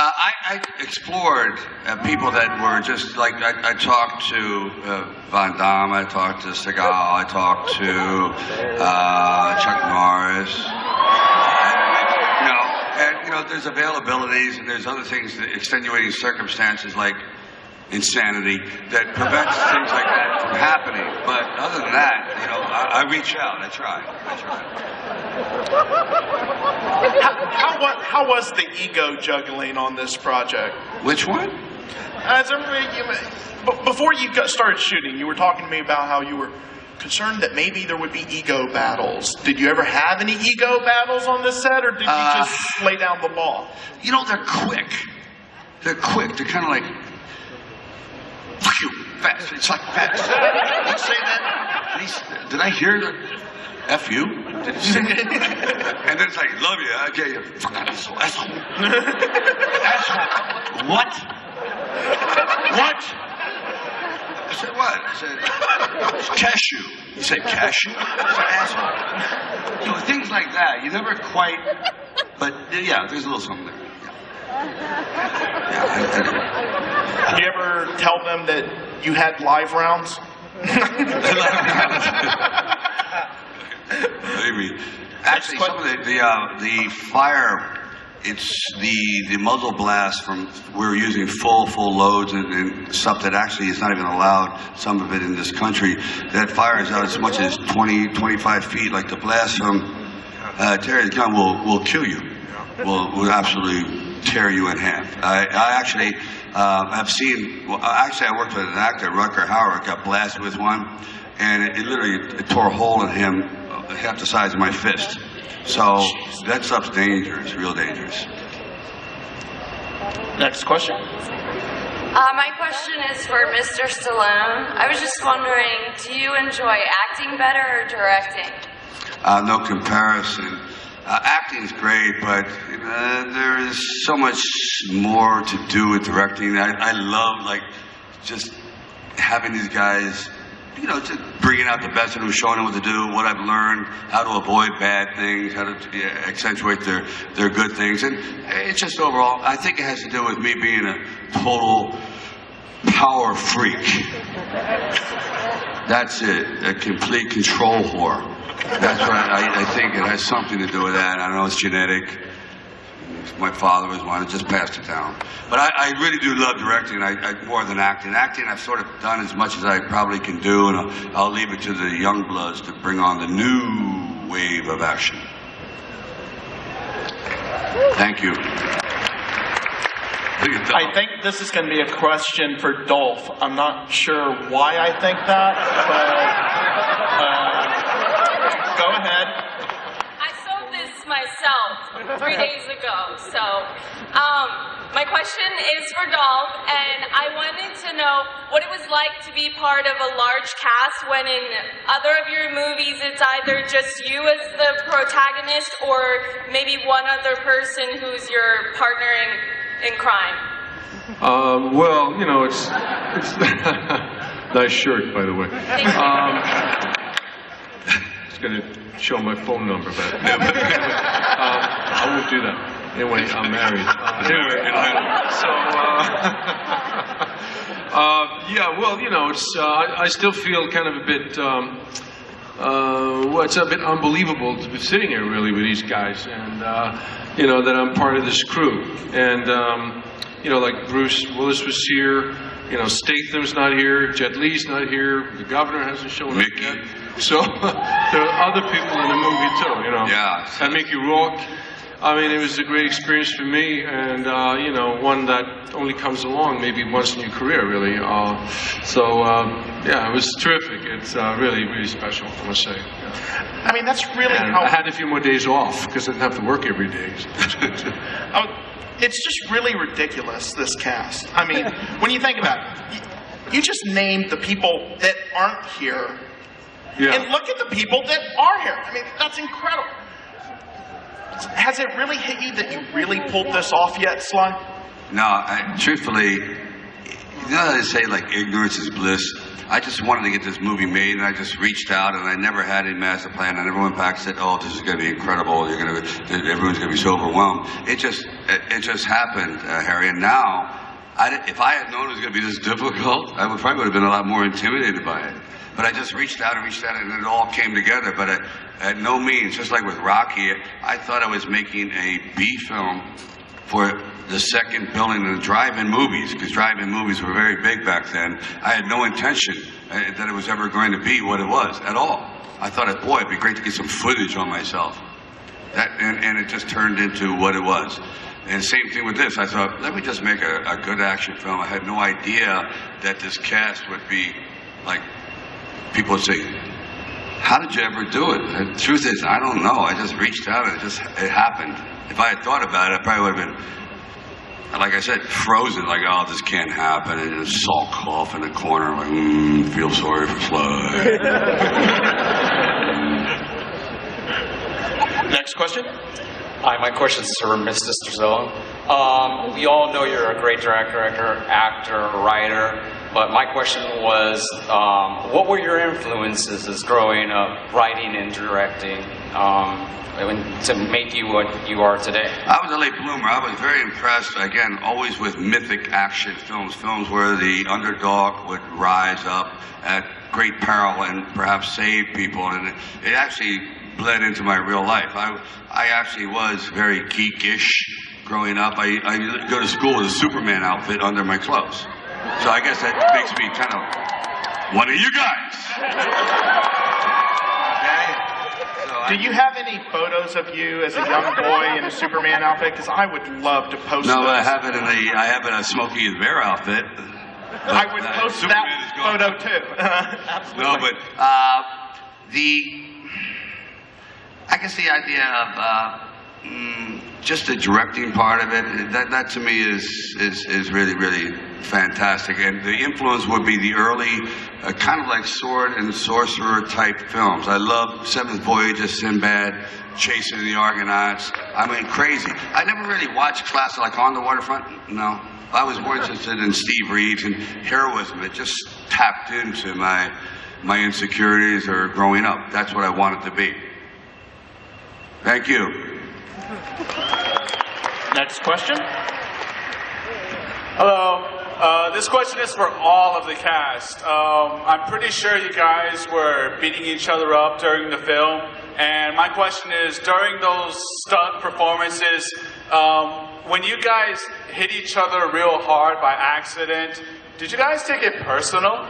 I explored people that were just like, I talked to Van Damme, I talked to Seagal, I talked to Chuck Norris. There's availabilities and there's other things, extenuating circumstances like insanity that prevents things like that from happening. But other than that, I reach out, I try. How was the ego juggling on this project? Which one? Before you started shooting, you were talking to me about how you were concerned that maybe there would be ego battles. Did you ever have any ego battles on this set, or did you just lay down the law? They're quick. They're quick. They're kind of like, fuck you, fast. It's like fast. Did he say that? Did I hear the F you? Did he say that? And then it's like, love you, I get you. Fuck asshole. Asshole. What? I said, what? I said, it's cashew. He said, cashew? I said, asshole. Things like that. You never quite, but yeah, there's a little something there. Did you ever tell them that you had live rounds? Believe me. Actually, some of the fire, it's the muzzle blast from, we're using full loads and stuff that actually is not even allowed, some of it in this country, that fires out as much as 20, 25 feet. Like the blast from Terry's gun will kill you. Will absolutely tear you in half. I actually have seen, I worked with an actor, Rutger Hauer, got blasted with one, and it literally tore a hole in him half the size of my fist. So that stuff's dangerous, real dangerous. Next question. My question is for Mr. Stallone. I was just wondering, do you enjoy acting better or directing? No comparison. Acting's great, but there is so much more to do with directing. I love, just having these guys, just bringing out the best of them, showing them what to do, what I've learned, how to avoid bad things, how to accentuate their good things. And it's just overall, I think it has to do with me being a total power freak. That's it, a complete control whore. That's what I think it has something to do with that. I don't know, it's genetic. My father was one, I just passed it down. But I really do love directing, more than acting. Acting I've sort of done as much as I probably can do, and I'll leave it to the young bloods to bring on the new wave of action. Thank you. I think this is going to be a question for Dolph. I'm not sure why I think that, but go ahead. I saw this myself 3 days ago, so my question is for Dolph, and I wanted to know what it was like to be part of a large cast when in other of your movies it's either just you as the protagonist or maybe one other person who's your partner in crime. Well, it's nice shirt, by the way. It's going to show my phone number, but I won't do that. Anyway, I'm married. I still feel kind of a bit, it's a bit unbelievable to be sitting here really with these guys, and that I'm part of this crew. And like Bruce Willis was here, Statham's not here, Jet Li's not here, the governor hasn't shown up yet. So there are other people in the movie too, Yeah. And Mickey Rourke. I mean, it was a great experience for me, and one that only comes along maybe once in your career, really. It was terrific. It's really, really special, I must say. Yeah. I mean, that's really how... I had a few more days off because I didn't have to work every day. So it's good too. It's just really ridiculous, this cast. I mean, when you think about it, you just named the people that aren't here, and look at the people that are here. I mean, that's incredible. Has it really hit you that you really pulled this off yet, Sly? No, truthfully, You know how they say, like, ignorance is bliss? I just wanted to get this movie made, and I just reached out, and I never had a master plan. I never went back and said, "Oh, this is going to be incredible. Everyone's going to be so overwhelmed." It just happened, Harry. And now, if I had known it was going to be this difficult, I would have been a lot more intimidated by it. But I just reached out, and it all came together. But at no means, just like with Rocky, I thought I was making a B film for the second building of the drive-in movies, because drive-in movies were very big back then. I had no intention that it was ever going to be what it was at all. I thought, boy, it'd be great to get some footage on myself. And it just turned into what it was. And same thing with this. I thought, let me just make a good action film. I had no idea that this cast would be like, people would say, "How did you ever do it?" And the truth is, I don't know. I just reached out and it happened. If I had thought about it, I probably would have been, like I said, frozen, like, "Oh, this can't happen," and just sulk off in the corner, like, feel sorry for Sly. Next question. Hi, my question is for Mr. Strazillo. We all know you're a great director, actor, writer, but my question was, what were your influences as growing up, writing and directing, to make you what you are today? I was a late bloomer. I was very impressed, again, always with mythic action films where the underdog would rise up at great peril and perhaps save people, and it actually bled into my real life. I actually was very geekish growing up. I go to school with a Superman outfit under my clothes. So I guess that makes me kind of one of you guys. Okay? Do you have any photos of you as a young boy in a Superman outfit? Because I would love to post those. No, I have it in a Smokey and Bear outfit. I would post that photo too. Absolutely. No, but I guess the idea of just the directing part of it, that to me is really, really fantastic. And the influence would be the early kind of like sword and sorcerer type films. I love Seventh Voyage of Sinbad, Chasing the Argonauts. I mean, crazy. I never really watched classic, like On the Waterfront. No. I was more interested in Steve Reeves and heroism. It just tapped into my insecurities or growing up. That's what I wanted to be. Thank you. Next question. Hello. This question is for all of the cast. I'm pretty sure you guys were beating each other up during the film. And my question is, during those stunt performances, when you guys hit each other real hard by accident, did you guys take it personal?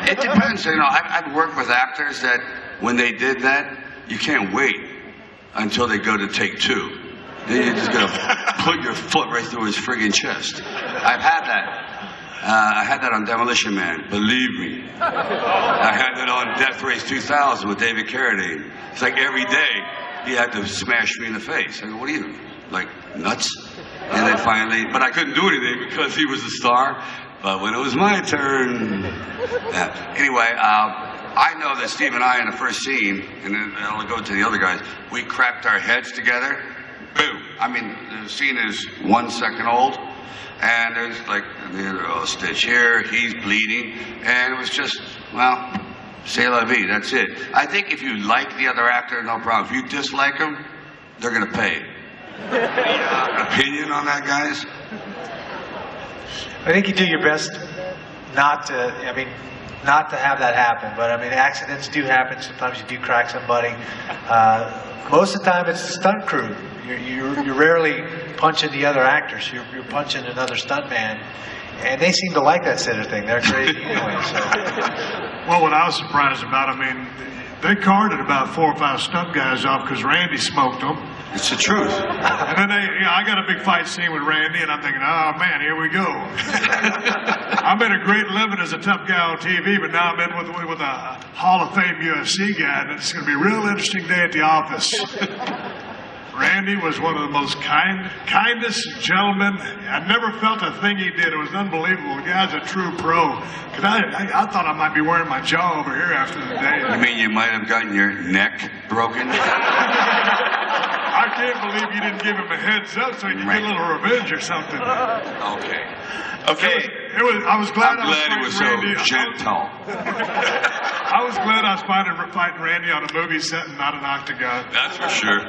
It depends. You know, I've worked with actors that when they did that, you can't wait until they go to take two. Then you're just gonna put your foot right through his friggin' chest. I've had that. I had that on Demolition Man, believe me. I had that on Death Race 2000 with David Carradine. It's like every day he had to smash me in the face. I go, what are you, like, nuts? And then finally, but I couldn't do anything because he was the star. But when it was my turn, anyway, I know that Steve and I in the first scene, and then I'll go to the other guys, we cracked our heads together. Boom. I mean, the scene is 1 second old, and there's like a stitch here, he's bleeding, and it was just, well, c'est la vie, that's it. I think if you like the other actor, no problem. If you dislike him, they're going to pay. Any opinion on that, guys? I think you do your best not to have that happen. But I mean, accidents do happen. Sometimes you do crack somebody. Most of the time, it's the stunt crew. You're rarely punching the other actors. You're punching another stuntman, and they seem to like that sort of thing. They're crazy anyway. So. Well, what I was surprised about, I mean, they carted about 4 or 5 stunt guys off because Randy smoked them. It's the truth. And then I got a big fight scene with Randy, and I'm thinking, oh man, here we go. I made a great living as a tough guy on TV, but now I'm in with a Hall of Fame UFC guy, and it's going to be a real interesting day at the office. Randy was one of the most kindest gentlemen. I never felt a thing he did. It was unbelievable. The guy's a true pro. Cause I thought I might be wearing my jaw over here after the day. You mean you might have gotten your neck broken? I can't believe you didn't give him a heads up so he could get a little revenge or something. Okay. Okay. I was glad I'm glad he was so gentle. I was glad I was fighting Randy on a movie set and not an octagon. That's for sure.